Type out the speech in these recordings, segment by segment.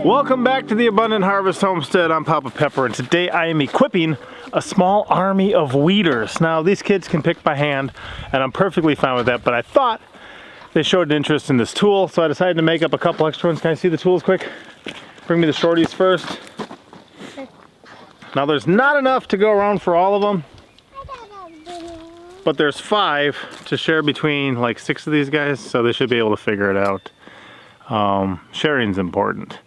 Welcome back to the Abundant Harvest Homestead. I'm Papa Pepper, and today I am equipping a small army of weeders. Now these kids can pick by hand, and I'm perfectly fine with that, but I thought they showed an interest in this tool, so I decided to make up a couple extra ones. Can I see the tools quick? Bring me the shorties first. Now there's not enough to go around for all of them, but there's 5 to share between like 6 of these guys, so they should be able to figure it out. Sharing's important.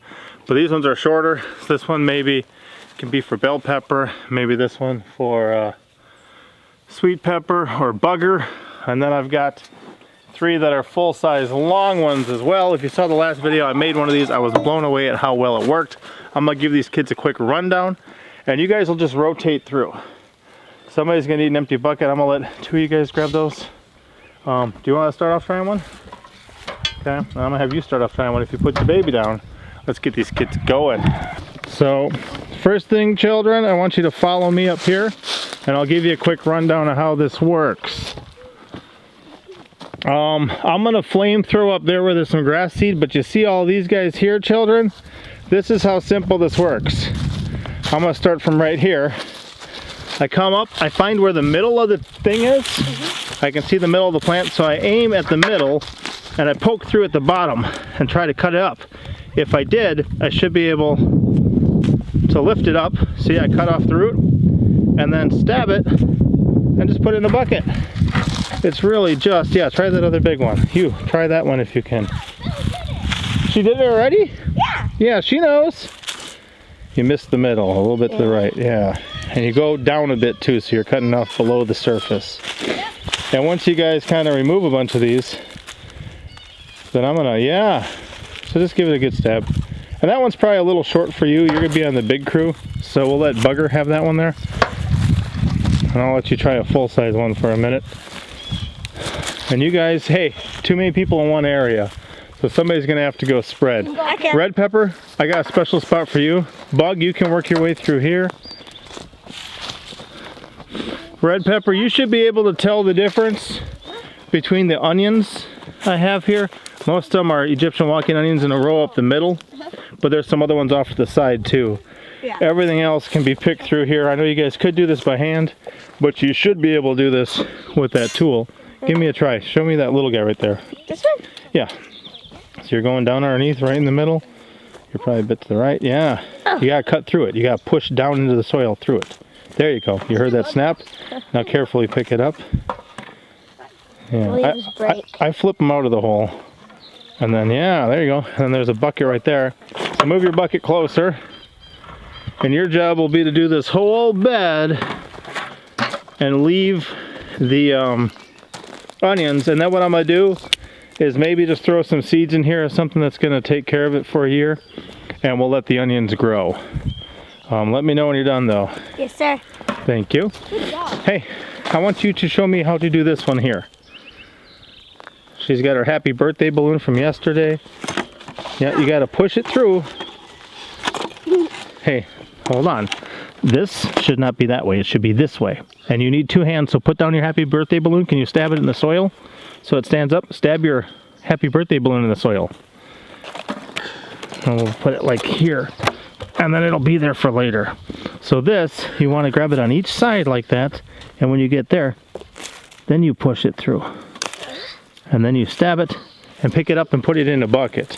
But these ones are shorter. So this one maybe can be for bell pepper, maybe this one for sweet pepper or bugger. And then I've got 3 that are full-size long ones as well. If you saw the last video, I made one of these. I was blown away at how well it worked. I'm gonna give these kids a quick rundown, and you guys will just rotate through. Somebody's gonna need an empty bucket. I'm gonna let 2 of you guys grab those. Do you want to start off trying one? Okay, I'm gonna have you start off trying one. If you put your baby down, let's get these kids going. So, first thing, children, I want you to follow me up here, and I'll give you a quick rundown of how this works. I'm gonna flame throw up there where there's some grass seed, but you see all these guys here, children? This is how simple this works. I'm gonna start from right here. I come up, I find where the middle of the thing is. I can see the middle of the plant, so I aim at the middle, and I poke through at the bottom and try to cut it up. If I did, I should be able to lift it up. See, I cut off the root and then stab it and just put it in a bucket. It's really just, yeah, try that other big one. You, try that one if you can. She did it already? Yeah. Yeah, she knows. You missed the middle, a little bit to the right, yeah. And you go down a bit too, so you're cutting off below the surface. And once you guys kind of remove a bunch of these, then I'm gonna, yeah. So just give it a good stab. And that one's probably a little short for you. You're gonna be on the big crew, so we'll let Bugger have that one there. And I'll let you try a full-size one for a minute. And you guys, hey, too many people in one area, so somebody's gonna have to go spread. Red Pepper, I got a special spot for you. Bug, you can work your way through here. Red Pepper, you should be able to tell the difference between the onions I have here. Most of them are Egyptian walking onions in a row up the middle, but there's some other ones off to the side too. Yeah. Everything else can be picked through here. I know you guys could do this by hand, but you should be able to do this with that tool. Give me a try. Show me that little guy right there. This one? Yeah. So you're going down underneath, right in the middle. You're probably a bit to the right. Yeah. Oh. You gotta cut through it. You gotta push down into the soil through it. There you go. You heard that snap? Now carefully pick it up. Yeah. I flip them out of the hole. And then, yeah, there you go. And then there's a bucket right there. So move your bucket closer. And your job will be to do this whole bed and leave the onions. And then what I'm gonna do is maybe just throw some seeds in here or something that's gonna take care of it for a year. And we'll let the onions grow. Let me know when you're done though. Yes, sir. Thank you. Good job. Hey, I want you to show me how to do this one here. She's got her happy birthday balloon from yesterday. Yeah, you got to push it through. Hey, hold on. This should not be that way. It should be this way. And you need 2 hands, so put down your happy birthday balloon. Can you stab it in the soil so it stands up? Stab your happy birthday balloon in the soil. And we'll put it like here. And then it'll be there for later. So this, you want to grab it on each side like that. And when you get there, then you push it through. And then you stab it and pick it up and put it in a bucket.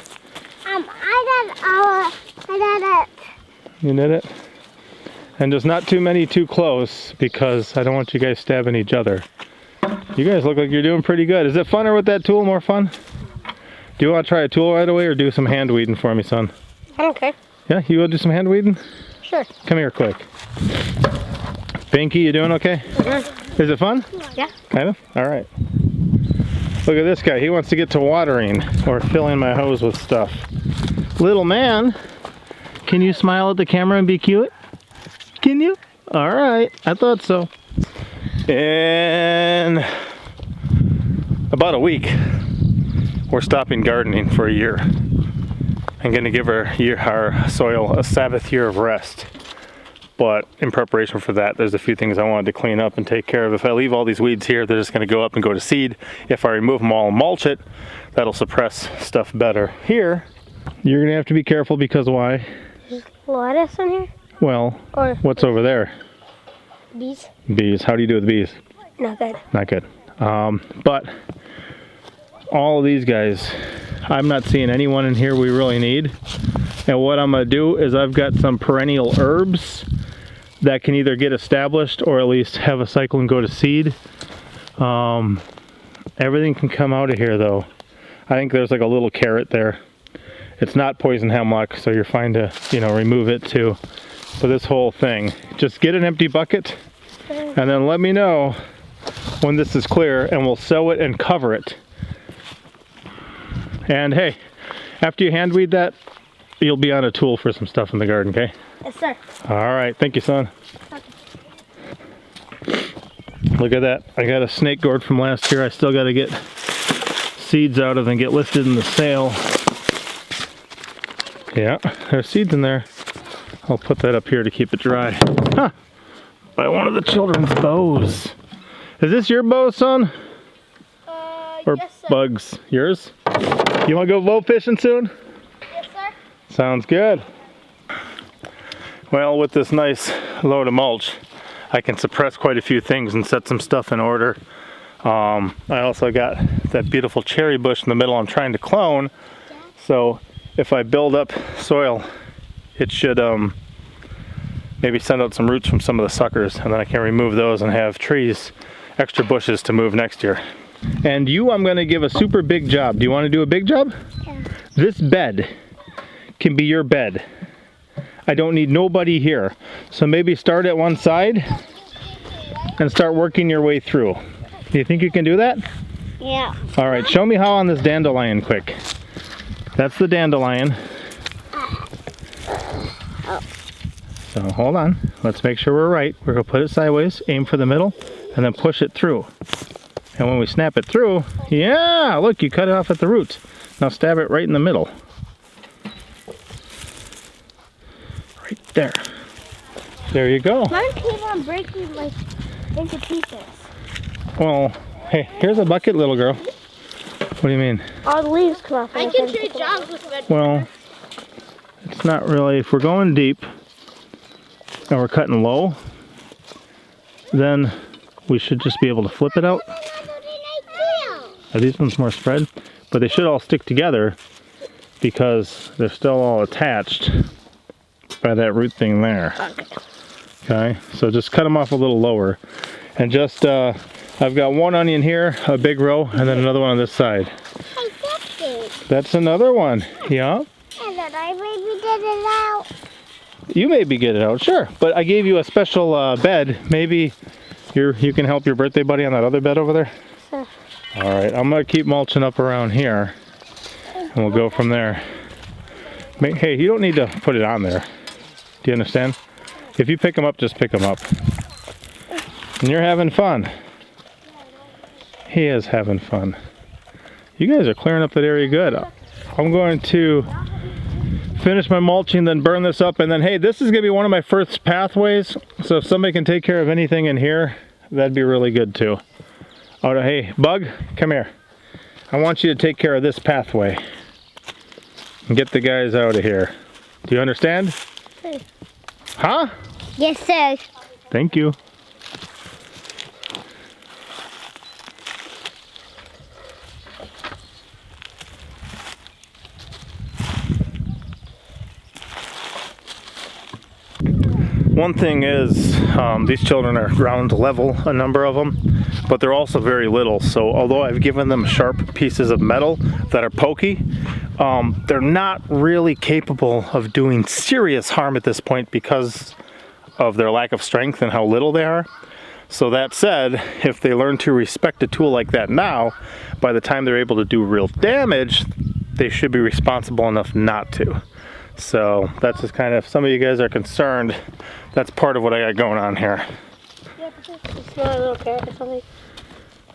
I did it. You did it? And there's not too many too close because I don't want you guys stabbing each other. You guys look like you're doing pretty good. Is it funner with that tool? More fun? Do you want to try a tool right away or do some hand weeding for me, son? I don't care. Yeah, you want to do some hand weeding? Sure. Come here quick. Pinky, you doing okay? Mm-hmm. Is it fun? Yeah. Kind of? All right. Look at this guy. He wants to get to watering or filling my hose with stuff. Little man, can you smile at the camera and be cute? Can you? All right. I thought so. In about a week, we're stopping gardening for a year. I'm going to give our soil a Sabbath year of rest. But in preparation for that, there's a few things I wanted to clean up and take care of. If I leave all these weeds here, they're just going to go up and go to seed. If I remove them all and mulch it, that'll suppress stuff better. Here, You're gonna have to be careful because why? There's lettuce in here? Well, Or what's over there? bees? Bees. How do you do with bees? Not good. Not good. But all of these guys, I'm not seeing anyone in here we really need. And what I'm gonna do is I've got some perennial herbs that can either get established or at least have a cycle and go to seed. Everything can come out of here though. I think there's like a little carrot there. It's not poison hemlock, so you're fine to, you know, remove it too. But this whole thing, just get an empty bucket and then let me know when this is clear and we'll sow it and cover it. And hey, after you hand weed that, you'll be on a tool for some stuff in the garden, okay? Yes, sir. All right, thank you, son. Look at that. I got a snake gourd from last year. I still got to get seeds out of and get listed in the sale. Yeah, there's seeds in there. I'll put that up here to keep it dry. Huh. By one of the children's bows. Is this your bow, son? Or yes, sir. Bugs? Yours? You want to go bow fishing soon? Yes, sir. Sounds good. Well, with this nice load of mulch, I can suppress quite a few things and set some stuff in order. I also got that beautiful cherry bush in the middle I'm trying to clone. So if I build up soil, it should maybe send out some roots from some of the suckers, and then I can remove those and have trees, extra bushes to move next year. And you, I'm gonna give a super big job. Do you want to do a big job? Yeah. This bed can be your bed. I don't need nobody here. So maybe start at one side and start working your way through. Do you think you can do that? Yeah. All right, show me how on this dandelion quick. That's the dandelion. So hold on, let's make sure we're right. We're gonna put it sideways, aim for the middle, and then push it through. And when we snap it through, yeah, look, you cut it off at the roots. Now stab it right in the middle. Right there. There you go. Mine keep on breaking like into pieces. Well, hey, here's a bucket, little girl. What do you mean? All the leaves come off. I can trade jobs with red. Well, it's not really, if we're going deep and we're cutting low, then we should just be able to flip it out. Are these ones more spread? But they should all stick together because they're still all attached by that root thing there. Okay, so just cut them off a little lower. And just, I've got one onion here, a big row, and then another one on this side. Hey, that's big. That's another one, yeah. And then I maybe get it out. You maybe get it out, sure. But I gave you a special bed. Maybe you can help your birthday buddy on that other bed over there? Sure. All right, I'm gonna keep mulching up around here, and we'll go from there. Hey, you don't need to put it on there. Do you understand? If you pick them up, just pick them up. And you're having fun. He is having fun. You guys are clearing up that area good. I'm going to finish my mulching, then burn this up, and then hey, this is gonna be one of my first pathways, so if somebody can take care of anything in here, that'd be really good too. Oh, hey, Bug, come here. I want you to take care of this pathway and get the guys out of here. Do you understand? Huh? Yes, sir. Thank you. One thing is, these children are ground level, a number of them, but they're also very little. So although I've given them sharp pieces of metal that are pokey, they're not really capable of doing serious harm at this point because of their lack of strength and how little they are. So that said, if they learn to respect a tool like that now, by the time they're able to do real damage, they should be responsible enough not to. So that's just kind of, if some of you guys are concerned, that's part of what I got going on here. Yeah, it's not a little carrot or something.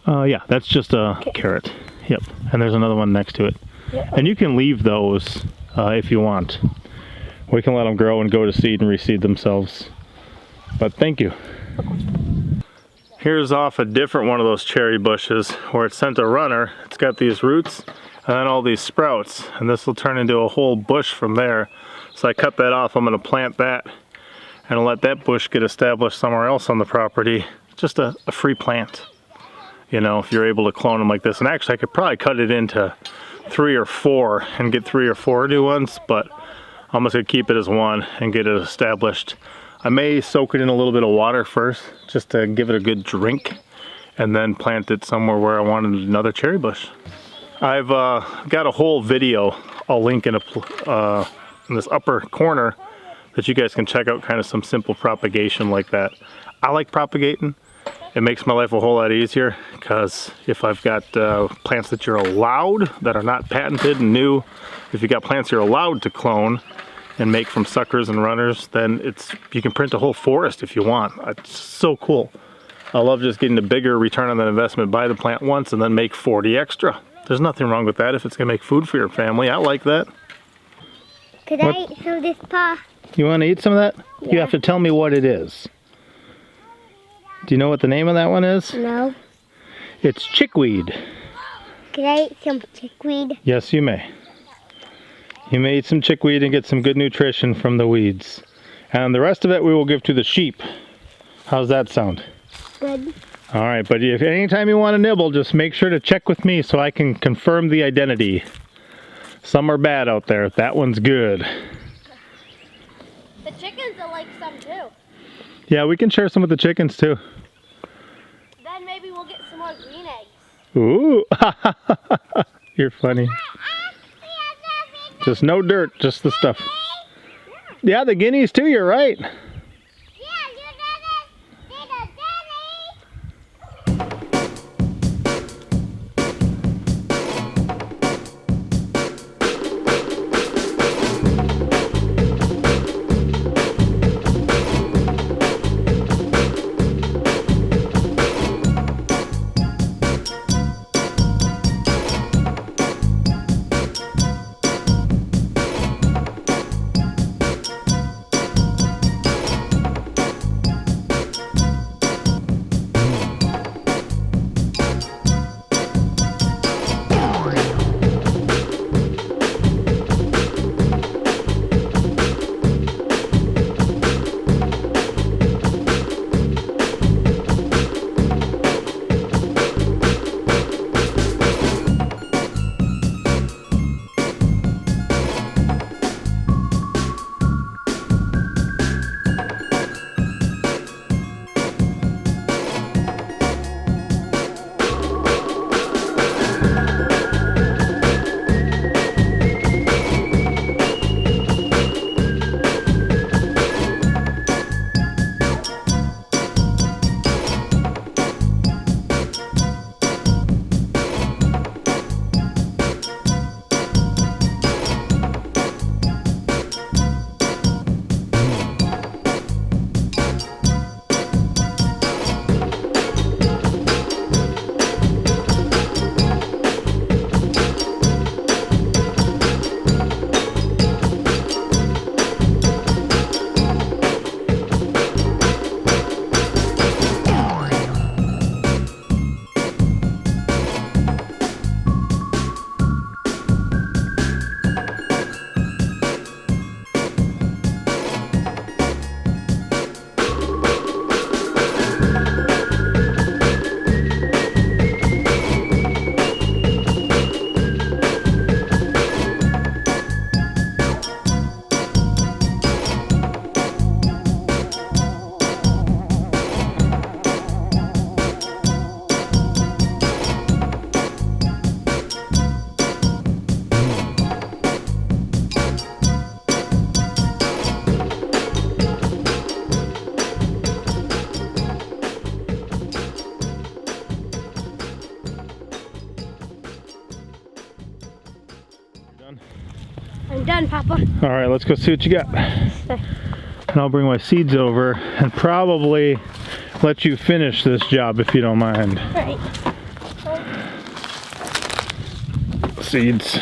Yeah, that's just a carrot. Yep, and there's another one next to it. Yeah. And you can leave those if you want. We can let them grow and go to seed and reseed themselves. But thank you. Here's off a different one of those cherry bushes where it sent a runner. It's got these roots, and then all these sprouts, and this will turn into a whole bush from there. So I cut that off. I'm going to plant that and let that bush get established somewhere else on the property. Just a free plant, you know, if you're able to clone them like this. And actually I could probably cut it into 3 or 4 and get 3 or 4 new ones, but I'm just going to keep it as one and get it established. I may soak it in a little bit of water first just to give it a good drink, and then plant it somewhere where I wanted another cherry bush. I've got a whole video I'll link in this upper corner that you guys can check out, kind of some simple propagation like that. I like propagating. It makes my life a whole lot easier, because if I've got plants that you're allowed, that are not patented and new, if you got plants you're allowed to clone and make from suckers and runners, then you can print a whole forest if you want. It's so cool. I love just getting a bigger return on that investment. Buy the plant once and then make 40 extra. There's nothing wrong with that if it's gonna make food for your family. I like that. Could I eat some of this paw? You want to eat some of that? Yeah. You have to tell me what it is. Do you know what the name of that one is? No. It's chickweed. Could I eat some chickweed? Yes, you may. You may eat some chickweed and get some good nutrition from the weeds. And the rest of it we will give to the sheep. How's that sound? Good. All right, but if anytime you want to nibble, just make sure to check with me so I can confirm the identity. Some are bad out there. That one's good. The chickens will like some too. Yeah, we can share some with the chickens too. Then maybe we'll get some more green eggs. Ooh, you're funny. Just no dirt, just the stuff. Yeah, the guineas too, you're right. I'm done, Papa. All right, let's go see what you got. Okay. And I'll bring my seeds over and probably let you finish this job if you don't mind. Right. Seeds.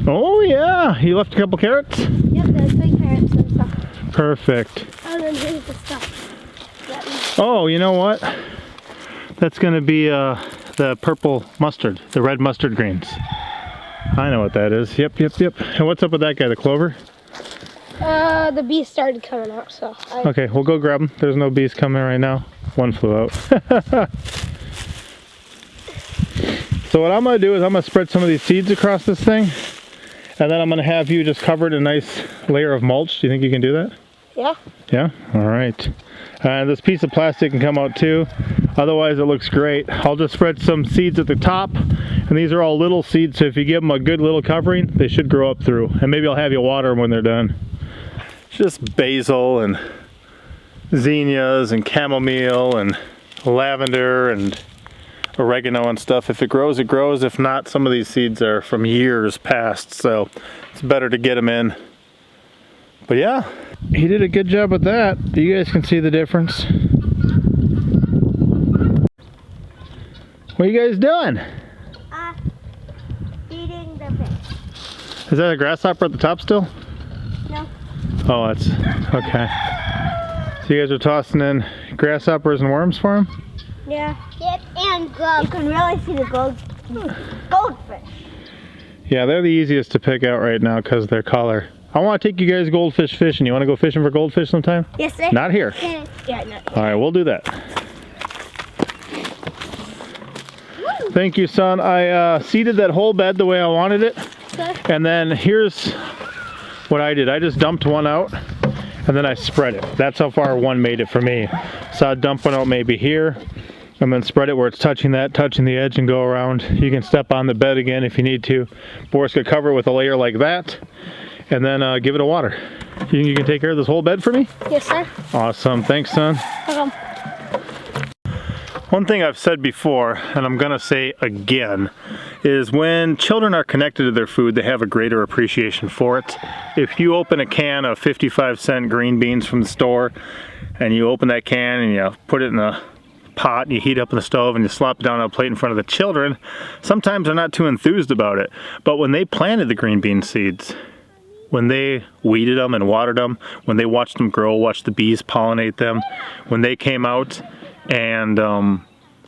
Oh yeah, you left a couple carrots? Yep, there's big carrots and stuff. Perfect. Oh, then here's the stuff. Oh, you know what? That's gonna be the purple mustard, the red mustard greens. I know what that is. Yep. And what's up with that guy, the clover? The bees started coming out, so. Okay, we'll go grab them. There's no bees coming right now. One flew out. So what I'm gonna do is I'm gonna spread some of these seeds across this thing, and then I'm gonna have you just cover it in a nice layer of mulch. Do you think you can do that? Yeah. Yeah? All right. And this piece of plastic can come out too. Otherwise it looks great. I'll just spread some seeds at the top, and these are all little seeds, so if you give them a good little covering, they should grow up through. And maybe I'll have you water them when they're done. Just basil and zinnias and chamomile and lavender and oregano and stuff. If it grows, it grows. If not, some of these seeds are from years past, so it's better to get them in. But yeah, he did a good job with that. You guys can see the difference. What are you guys doing? Feeding the fish. Is that a grasshopper at the top still? No. Oh, that's okay. So you guys are tossing in grasshoppers and worms for him? Yeah. Yep, and you can really see the goldfish. Yeah, they're the easiest to pick out right now because of their color. I want to take you guys goldfish fishing. You want to go fishing for goldfish sometime? Yes, sir. Not here. Yeah, no. All right, we'll do that. Thank you, son. I seeded that whole bed the way I wanted it. Okay. And then here's what I did. I just dumped one out and then I spread it. That's how far one made it for me. So I dump one out maybe here and then spread it where it's touching the edge and go around. You can step on the bed again if you need to. Boris could cover it with a layer like that and then give it a water. You can take care of this whole bed for me? Yes, sir. Awesome. Thanks, son. Welcome. One thing I've said before, and I'm gonna say again, is when children are connected to their food, they have a greater appreciation for it. If you open a can of 55-cent green beans from the store, and you open that can and you put it in a pot and you heat up in the stove and you slop it down on a plate in front of the children, sometimes they're not too enthused about it. But when they planted the green bean seeds, when they weeded them and watered them, when they watched them grow, watched the bees pollinate them, when they came out and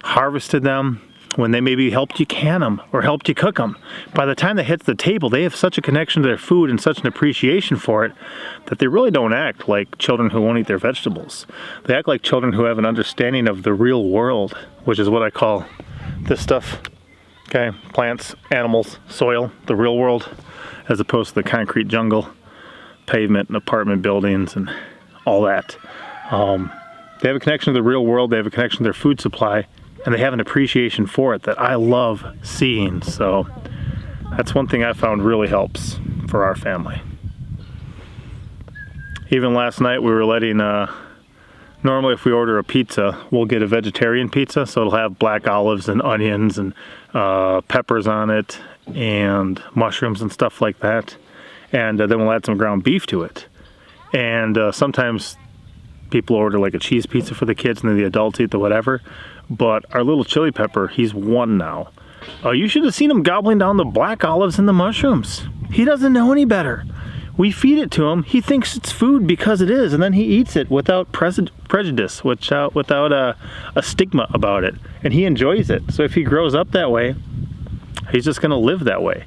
harvested them, when they maybe helped you can them or helped you cook them, by the time they hit the table, they have such a connection to their food and such an appreciation for it that they really don't act like children who won't eat their vegetables. They act like children who have an understanding of the real world, which is what I call this stuff. Okay, plants, animals, soil, the real world, as opposed to the concrete jungle, pavement and apartment buildings and all that. They have a connection to the real world, they have a connection to their food supply, and they have an appreciation for it that I love seeing. So that's one thing I found really helps for our family. Even last night we were letting, normally if we order a pizza, we'll get a vegetarian pizza, so it'll have black olives and onions and peppers on it and mushrooms and stuff like that. And then we'll add some ground beef to it. And sometimes people order like a cheese pizza for the kids and then the adults eat the whatever. But our little chili pepper, he's 1 now. You should have seen him gobbling down the black olives and the mushrooms. He doesn't know any better. We feed it to him, he thinks it's food because it is, and then he eats it without prejudice, without a stigma about it. And he enjoys it. So if he grows up that way, he's just gonna live that way.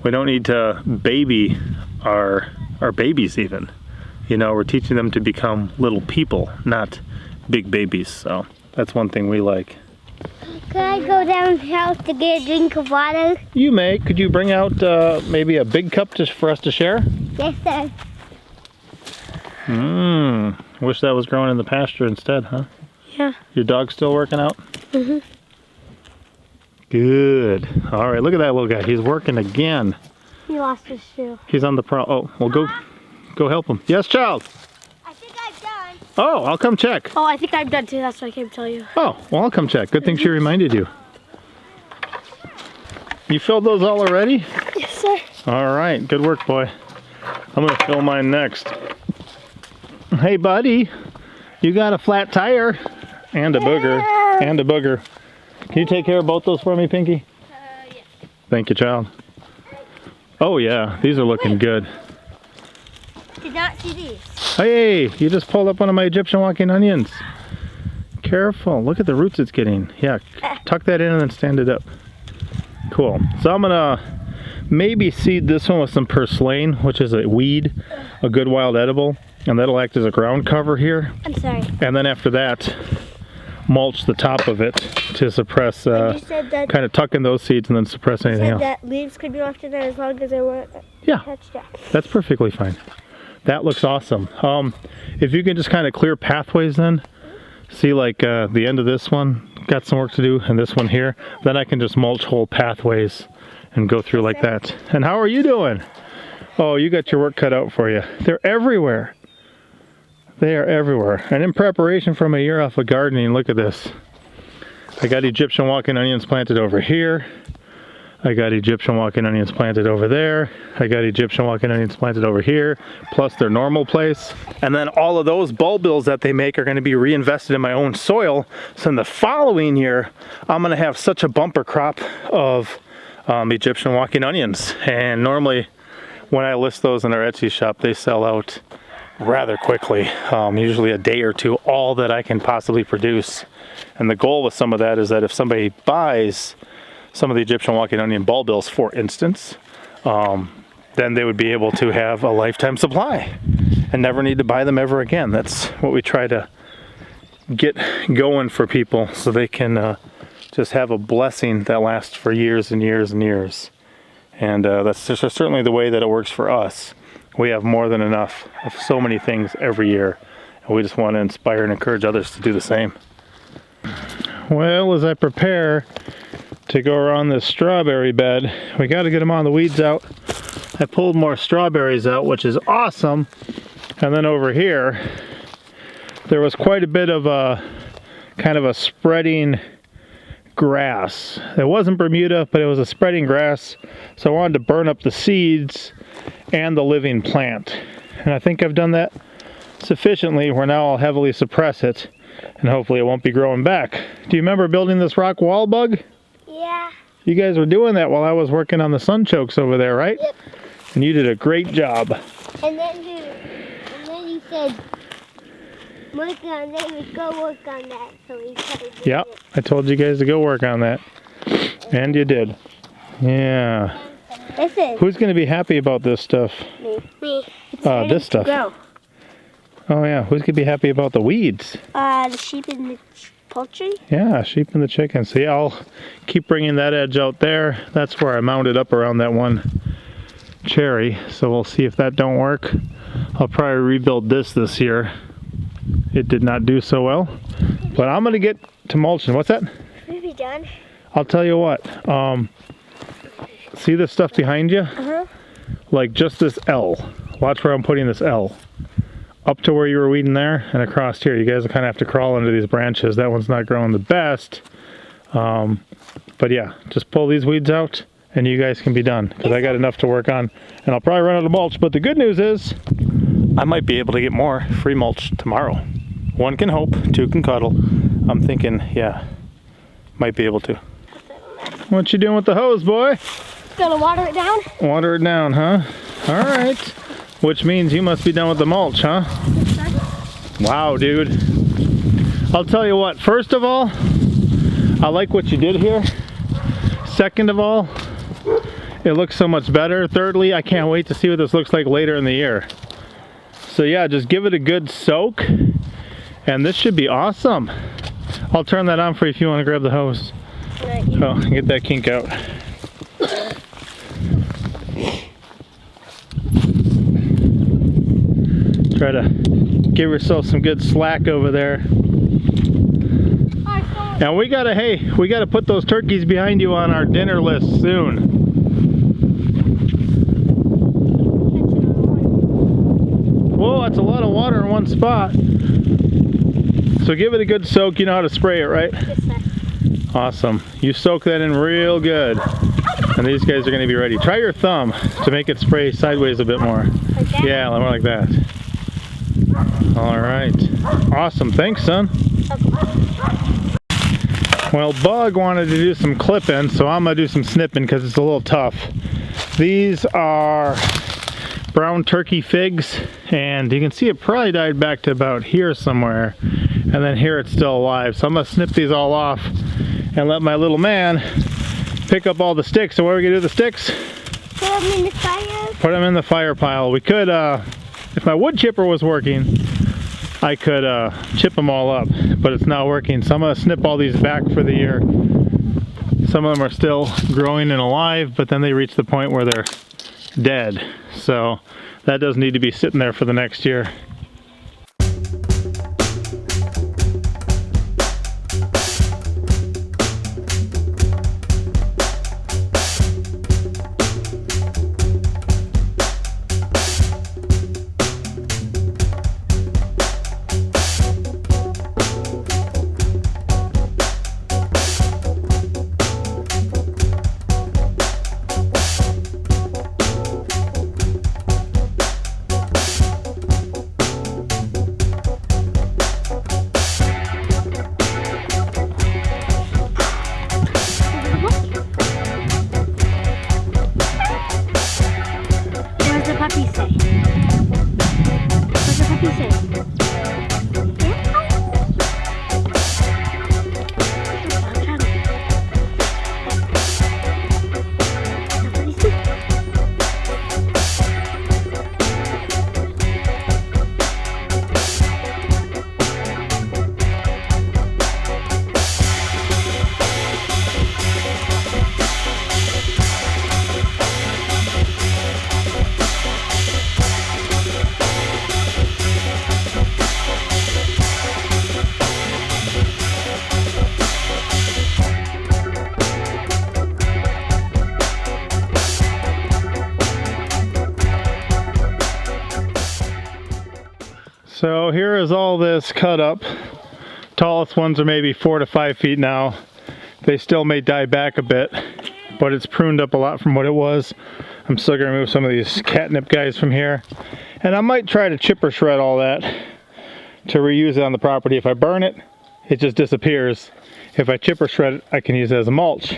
We don't need to baby our babies even. You know, we're teaching them to become little people, not big babies. So that's one thing we like. Could I go downstairs to get a drink of water? You may. Could you bring out maybe a big cup just for us to share? Yes, sir. Wish that was growing in the pasture instead, huh? Yeah. Your dog's still working out? Mm-hmm. Good. All right, look at that little guy. He's working again. He lost his shoe. He's on the Oh, well, go help him. Yes, child? I think I'm done. Oh, I'll come check. Oh, I think I'm done too. That's what I came to tell you. Oh, well, I'll come check. Good thing she reminded you. You filled those all already? Yes, sir. All right, good work, boy. I'm gonna fill mine next. Hey, buddy, you got a flat tire and a booger and a booger. Can you take care of both those for me, Pinky? Yes. Thank you, child. Oh yeah, these are looking good. Did not see these. Hey, you just pulled up one of my Egyptian walking onions. Careful. Look at the roots it's getting. Yeah, tuck that in and then stand it up. Cool. So I'm gonna maybe seed this one with some purslane, which is a weed, a good wild edible, and that'll act as a ground cover here. I'm sorry. And then after that, mulch the top of it to suppress, You said that, kind of tuck in those seeds and then suppress anything else. that leaves could be left in there as long as they weren't Yeah, touched up. that's perfectly fine. That looks awesome. If you can just kind of clear pathways then, see like the end of this one, got some work to do, and this one here, then I can just mulch whole pathways and go through like that. And how are you doing? Oh, you got your work cut out for you. They're everywhere. They are everywhere. And in preparation for my year off of gardening, look at this. I got Egyptian walking onions planted over here. I got Egyptian walking onions planted over there. I got Egyptian walking onions planted over here, plus their normal place. And then all of those bulbils that they make are going to be reinvested in my own soil. So in the following year, I'm going to have such a bumper crop of Egyptian walking onions. And normally when I list those in our Etsy shop, they sell out rather quickly, usually a day or two, all that I can possibly produce. And the goal with some of that is that if somebody buys some of the Egyptian walking onion bulbils, for instance, then they would be able to have a lifetime supply and never need to buy them ever again. That's what we try to get going for people, so they can just have a blessing that lasts for years and years and years. And that's just certainly the way that it works for us. We have more than enough of so many things every year, and we just want to inspire and encourage others to do the same. Well, as I prepare to go around this strawberry bed, we got to get them on the weeds out. I pulled more strawberries out, which is awesome. And then over here, there was quite a bit of a kind of a spreading grass. It wasn't Bermuda, but it was a spreading grass. So I wanted to burn up the seeds and the living plant. And I think I've done that sufficiently where now I'll heavily suppress it, and hopefully it won't be growing back. Do you remember building this rock wall, Bug? Yeah. You guys were doing that while I was working on the sunchokes over there, right? Yep. And you did a great job. And then you said, work on that, we go work on that. So we started doing Yep, it. I told you guys to go work on that. And you did. Yeah. This is Who's going to be happy about this stuff? me. This stuff. Go. Oh yeah, who's going to be happy about the weeds? The sheep and the poultry. Yeah, sheep and the chickens. So yeah, I'll keep bringing that edge out there. That's where I mounted up around that one cherry. So we'll see if that don't work. I'll probably rebuild this year. It did not do so well. But I'm going to get to mulching. What's that? We'll be done. I'll tell you what. See this stuff behind you? Uh-huh. Like just this L. Watch where I'm putting this L. Up to where you were weeding there and across here. You guys will kind of have to crawl under these branches. That one's not growing the best. But yeah, just pull these weeds out and you guys can be done, because I got enough to work on. And I'll probably run out of mulch, but the good news is I might be able to get more free mulch tomorrow. One can hope, two can cuddle. I'm thinking, yeah, might be able to. What you doing with the hose, boy? Gonna water it down? Water it down, huh? All right. Which means you must be done with the mulch, huh? Wow, dude. I'll tell you what, first of all, I like what you did here. Second of all, it looks so much better. Thirdly, I can't wait to see what this looks like later in the year. So yeah, just give it a good soak, and this should be awesome. I'll turn that on for you if you want to grab the hose. Oh, get that kink out. Try to give yourself some good slack over there. And we gotta put those turkeys behind you on our dinner list soon. Whoa, that's a lot of water in one spot. So give it a good soak. You know how to spray it, right? Yes, sir. Awesome. You soak that in real good. And these guys are gonna be ready. Try your thumb to make it spray sideways a bit more. Like that? Yeah, more like that. All right. Awesome. Thanks, son. Well, Bug wanted to do some clipping, so I'm going to do some snipping because it's a little tough. These are brown turkey figs, and you can see it probably died back to about here somewhere. and then here it's still alive. So I'm gonna snip these all off and let my little man pick up all the sticks. So what are we gonna do with the sticks? Put them in the fire. Put them in the fire pile. We could, if my wood chipper was working, I could chip them all up, but it's not working. So I'm gonna snip all these back for the year. Some of them are still growing and alive, but then they reach the point where they're dead. So that does need to be sitting there for the next year. So here is all this cut up. Tallest ones are maybe 4 to 5 feet now. They still may die back a bit, but it's pruned up a lot from what it was. I'm still gonna remove some of these catnip guys from here. And I might try to chipper shred all that to reuse it on the property. If I burn it, it just disappears. If I chipper shred it, I can use it as a mulch.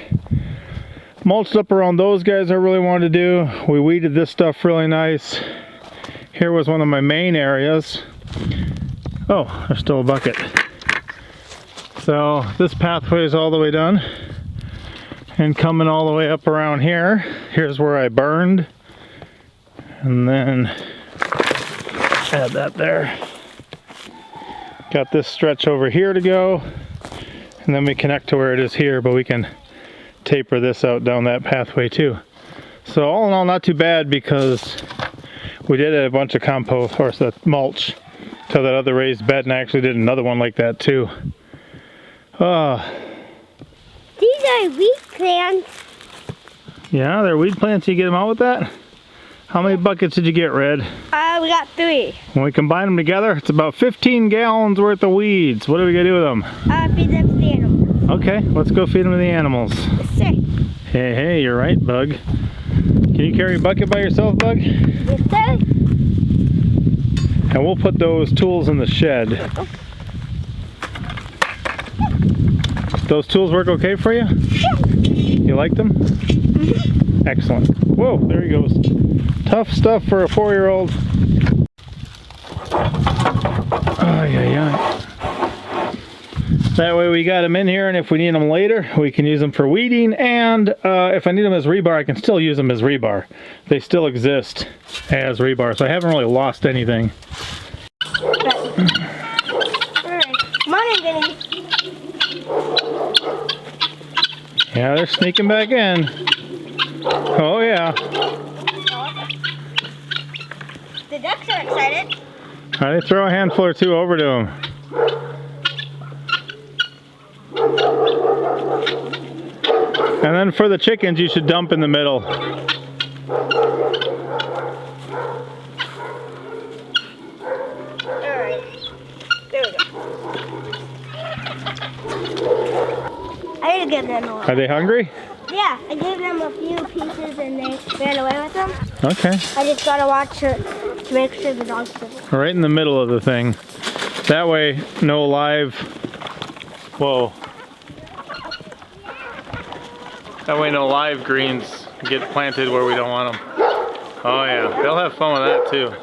Mulched up around those guys I really wanted to do. We weeded this stuff really nice. Here was one of my main areas. Oh, there's still a bucket. So this pathway is all the way done. And coming all the way up around here, here's where I burned. And then add that there. Got this stretch over here to go. And then we connect to where it is here, but we can taper this out down that pathway too. So all in all, not too bad, because we did a bunch of compost, or mulch, to that other raised bed, and I actually did another one like that too. These are weed plants. Yeah, they're weed plants. You get them out with that? How many buckets did you get, Red? We got 3. When we combine them together, it's about 15 gallons worth of weeds. What are we gonna do with them? Feed them to the animals. Okay, let's go feed them to the animals. Yes, sir. Hey, you're right, Bug. Can you carry a bucket by yourself, Bug? Yes, sir. And we'll put those tools in the shed. Those tools work okay for you? You like them? Mm-hmm. Excellent. Whoa, there he goes. Tough stuff for a 4-year-old. That way we got them in here, and if we need them later, we can use them for weeding, and if I need them as rebar, I can still use them as rebar. They still exist as rebar, so I haven't really lost anything. Alright, come on in, Vinny. Yeah, they're sneaking back in. Oh yeah. The ducks are excited. All right, throw a handful or two over to them. And then for the chickens, you should dump in the middle. Alright, there we go. I need to give them a lot. Are they hungry? Yeah, I gave them a few pieces and they ran away with them. Okay. I just gotta watch it to make sure the dogs don't. Right in the middle of the thing. That way, no live... Whoa. That way no live greens get planted where we don't want them. Oh yeah, they'll have fun with that too.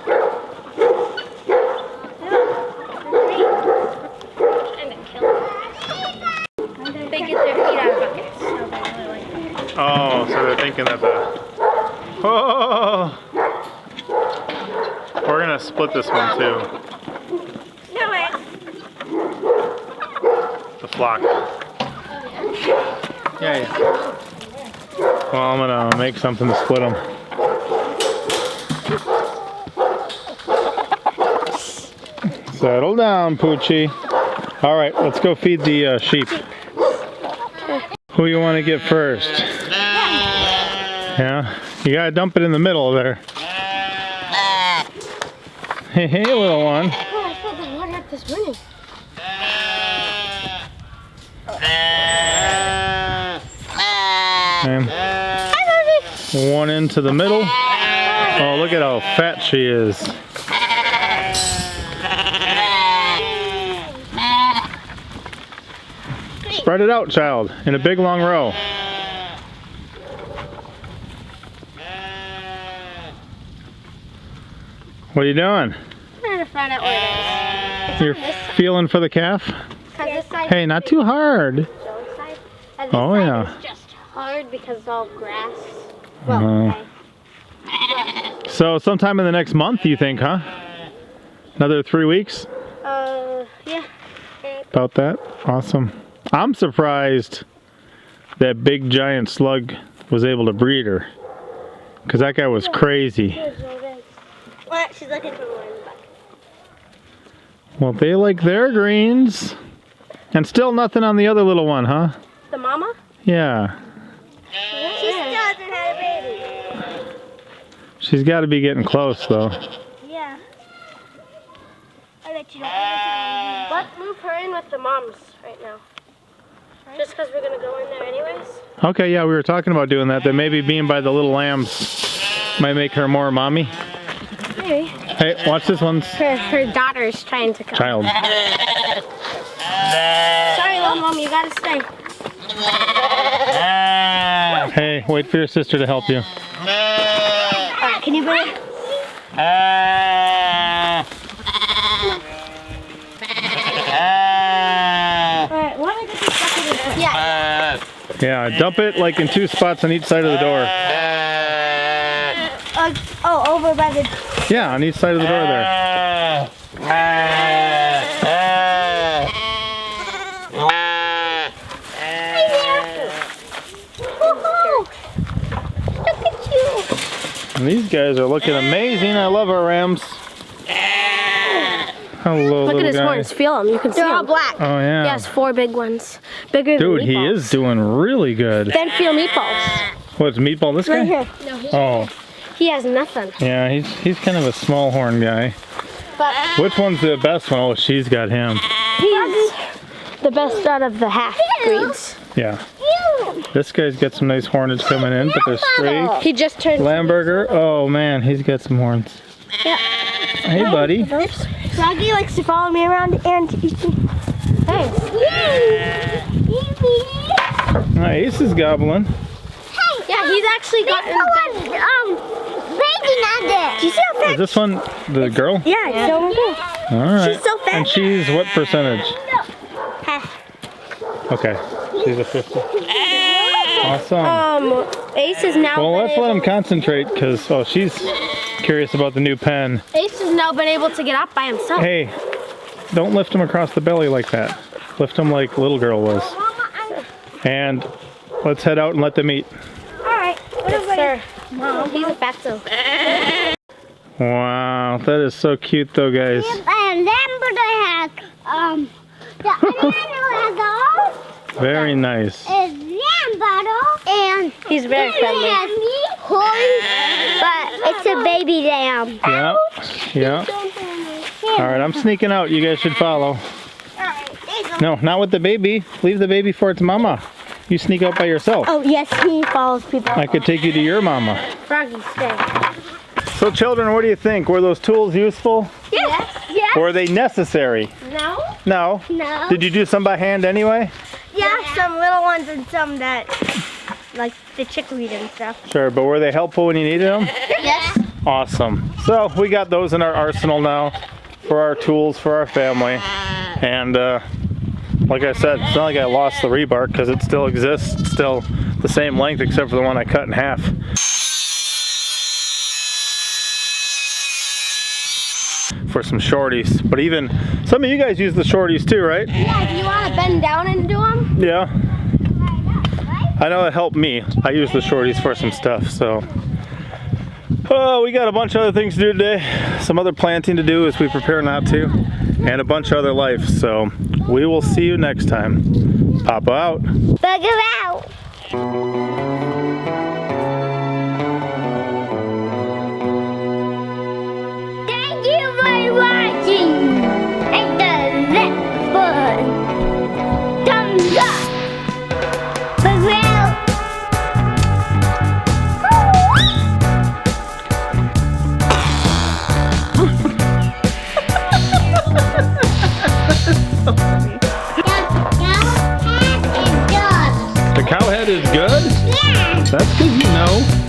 Oh, so they're thinking that the... Oh! We're gonna split this one too. No way. The flock. Yeah. Well, I'm gonna make something to split them. Settle down, Poochie. All right, let's go feed the sheep. Who you want to get first? Yeah, you gotta dump it in the middle there. Hey, little one. Oh, I filled the water up this morning. And one into the middle. Oh, look at how fat she is. Spread it out, child, in a big long row. What are you doing? I'm trying to find out where it is. You're feeling for the calf? Hey, not too hard. Oh, yeah. It's just hard because it's all grass. Well, okay. So sometime in the next month, you think, huh? Another 3 weeks? Yeah. About that? Awesome. I'm surprised that big giant slug was able to breed her. Because that guy was crazy. What? She's looking for one. Well, they like their greens. And still nothing on the other little one, huh? The mama? Yeah. She still hasn't had a baby. She's got to be getting close, though. Yeah. I bet you don't. Let's move her in with the moms right now. Just because we're going to go in there anyways. Okay, yeah, we were talking about doing that. That maybe being by the little lambs might make her more mommy. Maybe. Hey, watch this one. Her daughter's trying to come. Child. Sorry, little mom, you gotta stay. Hey, wait for your sister to help you. Alright, can you bring it? Alright, why don't I get this stuff in this? Yeah. Yeah, dump it like in 2 spots on each side of the door. Oh, over by the... Yeah, on each side of the door there. Look at you. And these guys are looking amazing. I love our rams. Hello, Look at his guy. horns. Feel them. You can see They're all them. black. Oh, yeah. He has 4 big ones. Bigger Dude, than he meatballs. is doing really good. Then feel meatballs. What's Meatball, this guy? Right here. Oh, He has nothing. yeah, he's kind of a small horn guy. But Which one's the best one? Oh, she's got him. he's the best out of the half breeds. Yeah. This guy's got some nice hornage coming in, but they're straight. He just turned. Lamberger, oh man, he's got some horns. Yeah. Hey, buddy. Froggy likes to follow me around and eat me. Hey. Ace is gobbling. Yeah, he's actually gotten. Bathing on there. Do you see how fat? Is this one the girl? Yeah, it's so big. All right. She's so fat. And she's what percentage? Half. Okay, she's a 50. Awesome. Ace is now. Well, been let's let able- him concentrate because, oh, she's curious about the new pen. Ace has now been able to get up by himself. Hey, don't lift him across the belly like that. Lift him like little girl was. And let's head out and let them eat. Alright. Yes, sir. Mom, he's a fatso. Wow, that is so cute though, guys. And then but I have the other one Very nice. is lamb bottle and He's very friendly. has me horns, but it's a baby lamb. Yeah, yeah. All right, I'm sneaking out. You guys should follow. No, not with the baby. Leave the baby for its mama. You sneak out by yourself. Oh yes, he follows people. I could take you to your mama. Froggy, stay. So children, what do you think? Were those tools useful? Yes. Yes. Or were they necessary? No. No. No. Did you do some by hand anyway? Yeah, some little ones and some that, like the chickweed and stuff. Sure, but were they helpful when you needed them? Yes. Awesome. So we got those in our arsenal now for our tools for our family. And Like I said, it's not like I lost the rebar because it still exists. It's still the same length except for the one I cut in half. For some shorties. But even, some of you guys use the shorties too, right? Yeah, do you want to bend down and do them? Yeah. I know it helped me. I use the shorties for some stuff, so. Oh, we got a bunch of other things to do today. Some other planting to do as we prepare not to. And a bunch of other life, so we will see you next time. Papa out. Bugger out. Thank you for watching. Hit the like button. Thumbs up. Bugger out. The cow head is good? Yeah. That's good, you know.